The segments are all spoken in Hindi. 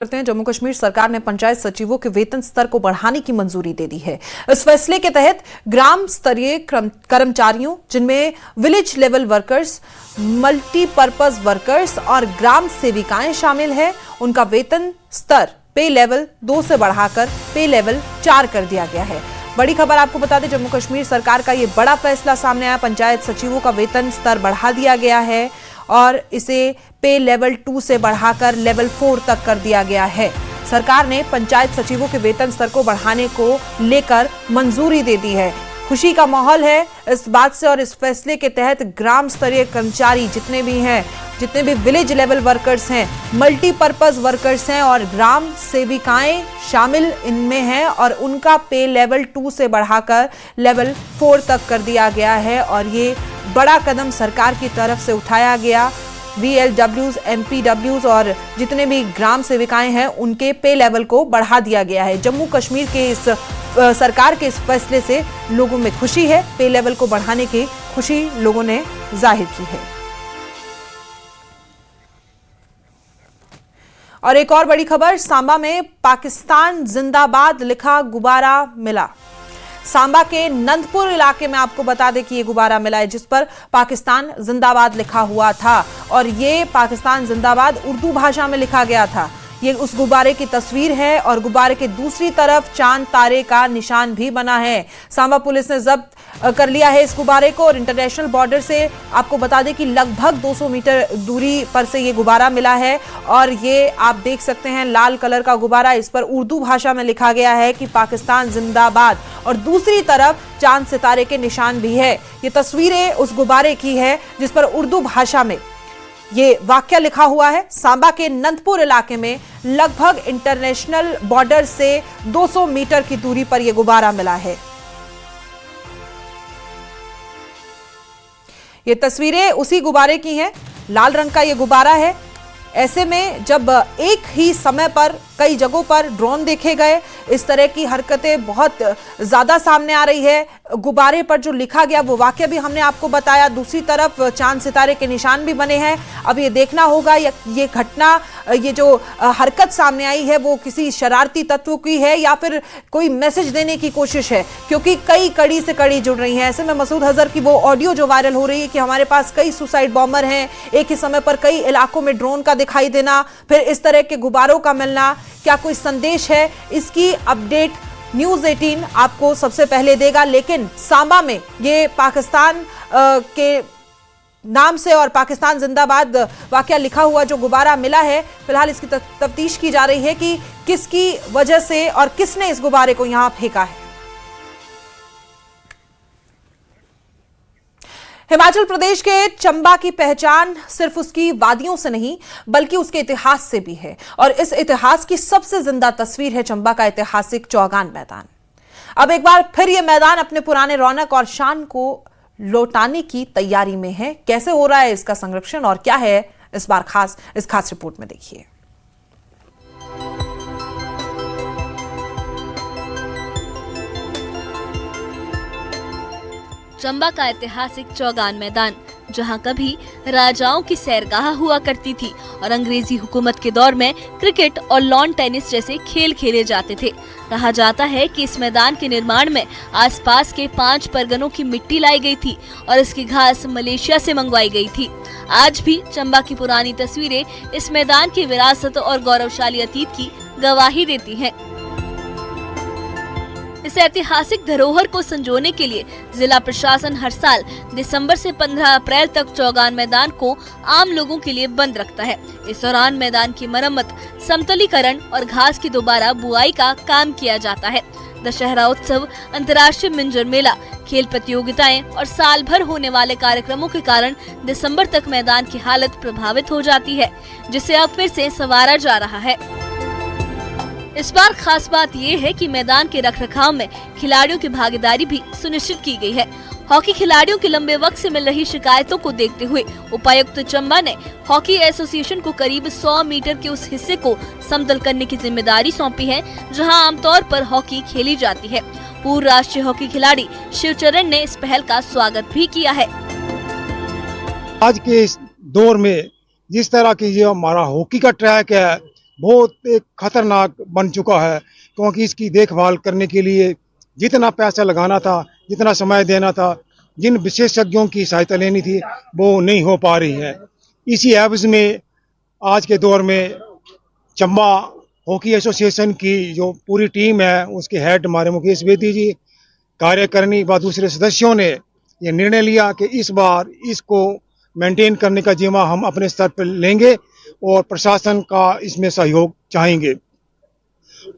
करते हैं। जम्मू कश्मीर सरकार ने पंचायत सचिवों के वेतन स्तर को बढ़ाने की मंजूरी दे दी है। इस फैसले के तहत ग्राम स्तरीय कर्मचारियों, जिनमें village level workers, multipurpose workers और ग्राम सेविकाएं शामिल हैं, उनका वेतन स्तर पे लेवल 2 से बढ़ाकर पे लेवल 4 कर दिया गया है। बड़ी खबर आपको बता दें, जम्मू कश्मीर सरकार का यह बड़ा फैसला सामने आया। पंचायत सचिवों का वेतन स्तर बढ़ा दिया गया है और इसे पे लेवल 2 से बढ़ाकर लेवल 4 तक कर दिया गया है। सरकार ने पंचायत सचिवों के वेतन स्तर को बढ़ाने को लेकर मंजूरी दे दी है। खुशी का माहौल है इस बात से और इस फैसले के तहत ग्राम स्तरीय कर्मचारी जितने भी विलेज लेवल वर्कर्स हैं, मल्टीपर्पज वर्कर्स हैं और ग्राम सेविकाएं शामिल इनमें हैं और उनका पे लेवल 2 से बढ़ाकर लेवल 4 तक कर दिया गया है। और ये बड़ा कदम सरकार की तरफ से उठाया गया। VLWs, MPWs और जितने भी ग्राम सेविकाएं हैं उनके पे लेवल को बढ़ा दिया गया है। जम्मू कश्मीर के इस सरकार के इस फैसले से लोगों में खुशी है। पे लेवल को बढ़ाने की खुशी लोगों ने जाहिर की है। और एक और बड़ी खबर, सांबा में पाकिस्तान जिंदाबाद लिखा गुब्बारा मिला। सांबा के नंदपुर इलाके में आपको बता दें कि ये गुब्बारा मिला है जिस पर पाकिस्तान जिंदाबाद लिखा हुआ था और ये पाकिस्तान जिंदाबाद उर्दू भाषा में लिखा गया था। ये उस गुब्बारे की तस्वीर है और गुब्बारे के दूसरी तरफ चांद तारे का निशान भी बना है। सांबा पुलिस ने जब्त कर लिया है इस गुब्बारे को और इंटरनेशनल बॉर्डर से आपको बता दें कि लगभग 200 मीटर दूरी पर से ये गुब्बारा मिला है और ये आप देख सकते हैं लाल कलर का गुब्बारा। इस पर उर्दू भाषा में लिखा गया है कि पाकिस्तान जिंदाबाद और दूसरी तरफ चांद सितारे के निशान भी है। ये तस्वीरें उस गुब्बारे की है जिस पर उर्दू भाषा में ये वाक्य लिखा हुआ है। सांबा के नंदपुर इलाके में लगभग इंटरनेशनल बॉर्डर से 200 मीटर की दूरी पर यह गुब्बारा मिला है। ये तस्वीरें उसी गुब्बारे की हैं। लाल रंग का यह गुब्बारा है। ऐसे में जब एक ही समय पर कई जगहों पर ड्रोन देखे गए, इस तरह की हरकतें बहुत ज्यादा सामने आ रही है। गुब्बारे पर जो लिखा गया वो वाक्य भी हमने आपको बताया, दूसरी तरफ चांद सितारे के निशान भी बने हैं। अब ये देखना होगा ये घटना, ये जो हरकत सामने आई है वो किसी शरारती तत्व की है या फिर कोई मैसेज देने की कोशिश है, क्योंकि कई कड़ी से कड़ी जुड़ रही है। ऐसे में मसूद अजहर की वो ऑडियो जो वायरल हो रही है कि हमारे पास कई सुसाइड बॉम्बर हैं, एक ही समय पर कई इलाकों में ड्रोन का दिखाई देना, फिर इस तरह के गुब्बारों का मिलना, क्या कोई संदेश है? इसकी अपडेट न्यूज़ 18 आपको सबसे पहले देगा। लेकिन सांबा में ये पाकिस्तान के नाम से और पाकिस्तान जिंदाबाद वाकया लिखा हुआ जो गुब्बारा मिला है, फिलहाल इसकी तफ्तीश की जा रही है कि किसकी वजह से और किसने इस गुब्बारे को यहां फेंका है। हिमाचल प्रदेश के चंबा की पहचान सिर्फ उसकी वादियों से नहीं बल्कि उसके इतिहास से भी है और इस इतिहास की सबसे जिंदा तस्वीर है चंबा का ऐतिहासिक चौगान मैदान। अब एक बार फिर यह मैदान अपने पुराने रौनक और शान को लौटाने की तैयारी में है। कैसे हो रहा है इसका संरक्षण और क्या है इस बार खास रिपोर्ट में देखिए। चंबा का ऐतिहासिक चौगान मैदान, जहां कभी राजाओं की सैरगाह हुआ करती थी और अंग्रेजी हुकूमत के दौर में क्रिकेट और लॉन टेनिस जैसे खेल खेले जाते थे। कहा जाता है कि इस मैदान के निर्माण में आसपास के 5 परगनों की मिट्टी लाई गई थी और इसकी घास मलेशिया से मंगवाई गई थी। आज भी चंबा की पुरानी तस्वीरें इस मैदान की विरासत और गौरवशाली अतीत की गवाही देती हैं। इस ऐतिहासिक धरोहर को संजोने के लिए जिला प्रशासन हर साल दिसंबर से 15 अप्रैल तक चौगान मैदान को आम लोगों के लिए बंद रखता है। इस दौरान मैदान की मरम्मत, समतलीकरण और घास की दोबारा बुआई का काम किया जाता है। दशहरा उत्सव, अंतर्राष्ट्रीय मिंजर मेला, खेल प्रतियोगिताएं और साल भर होने वाले कार्यक्रमों के कारण दिसंबर तक मैदान की हालत प्रभावित हो जाती है, जिसे अब फिर से संवारा जा रहा है। इस बार खास बात ये है कि मैदान के रखरखाव में खिलाड़ियों की भागीदारी भी सुनिश्चित की गई है। हॉकी खिलाड़ियों की लंबे वक्त से मिल रही शिकायतों को देखते हुए उपायुक्त चंबा ने हॉकी एसोसिएशन को करीब 100 मीटर के उस हिस्से को समतल करने की जिम्मेदारी सौंपी है जहां आमतौर पर हॉकी खेली जाती है। पूर्व राष्ट्रीय हॉकी खिलाड़ी शिवचरण ने इस पहल का स्वागत भी किया है। आज के इस दौर में जिस तरह की जो हमारा हॉकी का ट्रैक है बहुत एक खतरनाक बन चुका है, क्योंकि इसकी देखभाल करने के लिए जितना पैसा लगाना था, जितना समय देना था, जिन विशेषज्ञों की सहायता लेनी थी, वो नहीं हो पा रही है। इसी एवज में आज के दौर में चंबा हॉकी एसोसिएशन की जो पूरी टीम है, उसके हेड हमारे मुकेश बेदी जी, कार्यकारिणी व दूसरे सदस्यों ने ये निर्णय लिया कि इस बार इसको मेंटेन करने का जिम्मा हम अपने स्तर पर लेंगे और प्रशासन का इसमें सहयोग चाहेंगे।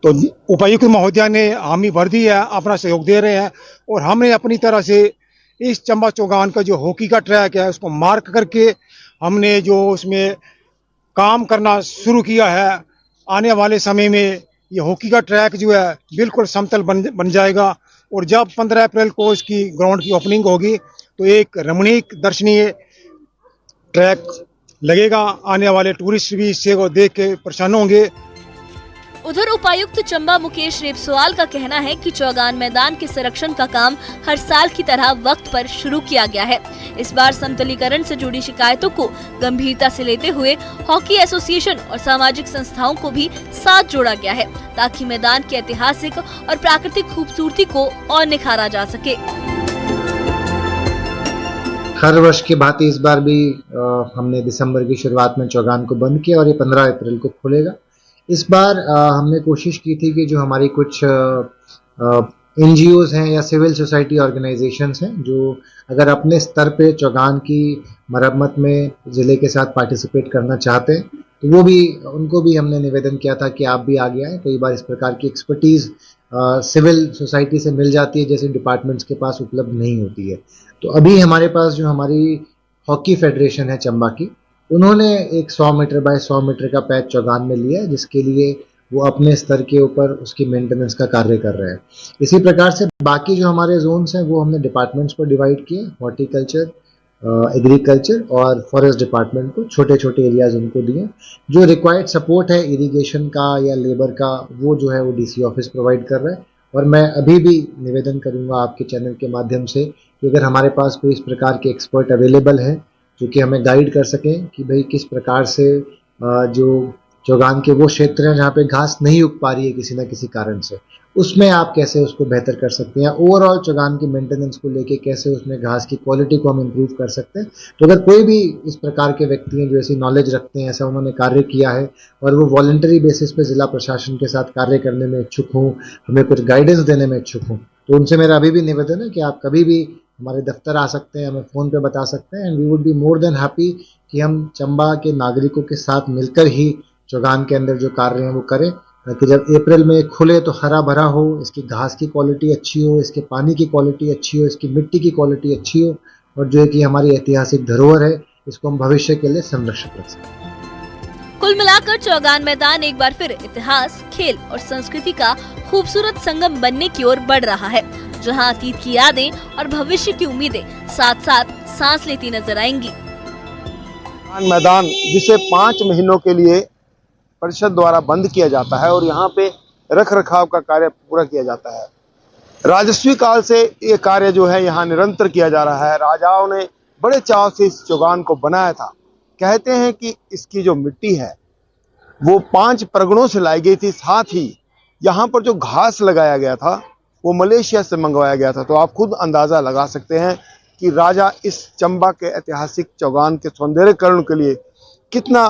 तो उपायुक्त महोदया ने हामी भर दी है, अपना सहयोग दे रहे हैं, और हमने अपनी तरह से इस चंबा चौगान का जो हॉकी का ट्रैक है उसको मार्क करके हमने जो उसमें काम करना शुरू किया है। आने वाले समय में ये हॉकी का ट्रैक जो है बिल्कुल समतल बन जाएगा, और जब 15 अप्रैल को इसकी ग्राउंड की ओपनिंग होगी तो एक रमणीक दर्शनीय ट्रैक लगेगा। आने वाले टूरिस्ट भी इससे को देख के प्रसन्न होंगे। उधर उपायुक्त चंबा मुकेश रेपसवाल का कहना है कि चौगान मैदान के संरक्षण का काम हर साल की तरह वक्त पर शुरू किया गया है। इस बार समतलीकरण से जुड़ी शिकायतों को गंभीरता से लेते हुए हॉकी एसोसिएशन और सामाजिक संस्थाओं को भी साथ जोड़ा गया है, ताकि मैदान की ऐतिहासिक और प्राकृतिक खूबसूरती को और निखारा जा सके। हर वर्ष की भांति इस बार भी हमने दिसंबर की शुरुआत में चौगान को बंद किया और ये 15 अप्रैल को खुलेगा। इस बार हमने कोशिश की थी कि जो हमारी कुछ NGOs हैं या सिविल सोसाइटी ऑर्गेनाइजेशंस हैं, जो अगर अपने स्तर पे चौगान की मरम्मत में ज़िले के साथ पार्टिसिपेट करना चाहते हैं, तो वो भी उनको भी हमने निवेदन किया था कि आप भी आगे आएँ। कई बार इस प्रकार की एक्सपर्टीज़ सिविल सोसाइटी से मिल जाती है, जैसे डिपार्टमेंट्स के पास उपलब्ध नहीं होती है। तो अभी हमारे पास जो हमारी हॉकी फेडरेशन है चंबा की, उन्होंने एक 100 मीटर बाय 100 मीटर का पैच चौगान में लिया है, जिसके लिए वो अपने स्तर के ऊपर उसकी मेंटेनेंस का कार्य कर रहे हैं। इसी प्रकार से बाकी जो हमारे जोन्स हैं वो हमने डिपार्टमेंट्स पर डिवाइड किए, हॉर्टिकल्चर, एग्रीकल्चर और फॉरेस्ट डिपार्टमेंट को छोटे छोटे एरियाज उनको दिए। जो रिक्वायर्ड सपोर्ट है इरिगेशन का या लेबर का, वो जो है वो DC ऑफिस प्रोवाइड कर रहा है। और मैं अभी भी निवेदन करूंगा आपके चैनल के माध्यम से कि अगर हमारे पास कोई इस प्रकार के एक्सपर्ट अवेलेबल है जो कि हमें गाइड कर सकें कि भाई किस प्रकार से जो चौगान के वो क्षेत्र हैं जहाँ पे घास नहीं उग पा रही है किसी न किसी कारण से, उसमें आप कैसे उसको बेहतर कर सकते हैं, ओवरऑल चौगान की मेंटेनेंस को लेके कैसे उसमें घास की क्वालिटी को हम इम्प्रूव कर सकते हैं। तो अगर कोई भी इस प्रकार के व्यक्ति हैं जो ऐसी नॉलेज रखते हैं, ऐसा उन्होंने कार्य किया है और वो वॉलंटरी बेसिस पे ज़िला प्रशासन के साथ कार्य करने में इच्छुक हों, हमें कुछ गाइडेंस देने में इच्छुक हों, तो उनसे मेरा अभी भी निवेदन है कि आप कभी भी हमारे दफ्तर आ सकते हैं, हमें फ़ोन पे बता सकते हैं। And we would be more than happy कि हम चंबा के नागरिकों के साथ मिलकर ही चौगान के अंदर जो कार्य हैं वो करें, ताकि जब अप्रैल में खुले तो हरा भरा हो, इसकी घास की क्वालिटी अच्छी हो, इसके पानी की क्वालिटी अच्छी हो, इसकी मिट्टी की क्वालिटी अच्छी हो, और जो है कि हमारी ऐतिहासिक धरोहर है इसको हम भविष्य के लिए संरक्षित रख सकें। कुल मिलाकर चौगान मैदान एक बार फिर इतिहास, खेल और संस्कृति का खूबसूरत संगम बनने की ओर बढ़ रहा है, जहां अतीत की यादें और भविष्य की उम्मीदें साथ साथ सांस लेती नजर आएंगी। मैदान जिसे 5 महीनों के लिए परिषद द्वारा बंद किया जाता है और यहाँ पे रख रखाव का कार्य पूरा किया जाता है। राजस्वी काल से ये कार्य जो है यहाँ निरंतर किया जा रहा है। राजाओं ने बड़े चाव से इस चौगान को बनाया था। कहते हैं कि इसकी जो मिट्टी है वो 5 परगनों से लाई गई थी, साथ ही यहाँ पर जो घास लगाया गया था वो मलेशिया से मंगवाया गया था। तो आप खुद अंदाज़ा लगा सकते हैं कि राजा इस चंबा के ऐतिहासिक चौगान के सौंदर्यीकरण के लिए कितना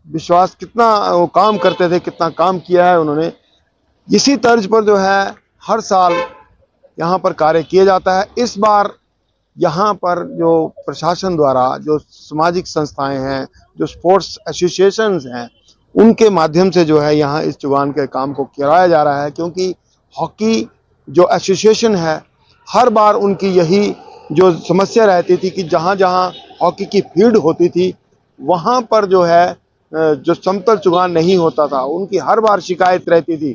विश्वास, कितना वो काम करते थे, कितना काम किया है उन्होंने। इसी तर्ज पर जो है हर साल यहाँ पर कार्य किया जाता है। इस बार यहाँ पर जो प्रशासन द्वारा जो सामाजिक संस्थाएं हैं, जो स्पोर्ट्स एसोसिएशंस हैं, उनके माध्यम से जो है यहाँ इस चौगान के काम को कराया जा रहा है, क्योंकि हॉकी जो एसोसिएशन है हर बार उनकी यही जो समस्या रहती थी कि जहाँ जहाँ हॉकी की फील्ड होती थी वहाँ पर जो है जो समतल चौगान नहीं होता था, उनकी हर बार शिकायत रहती थी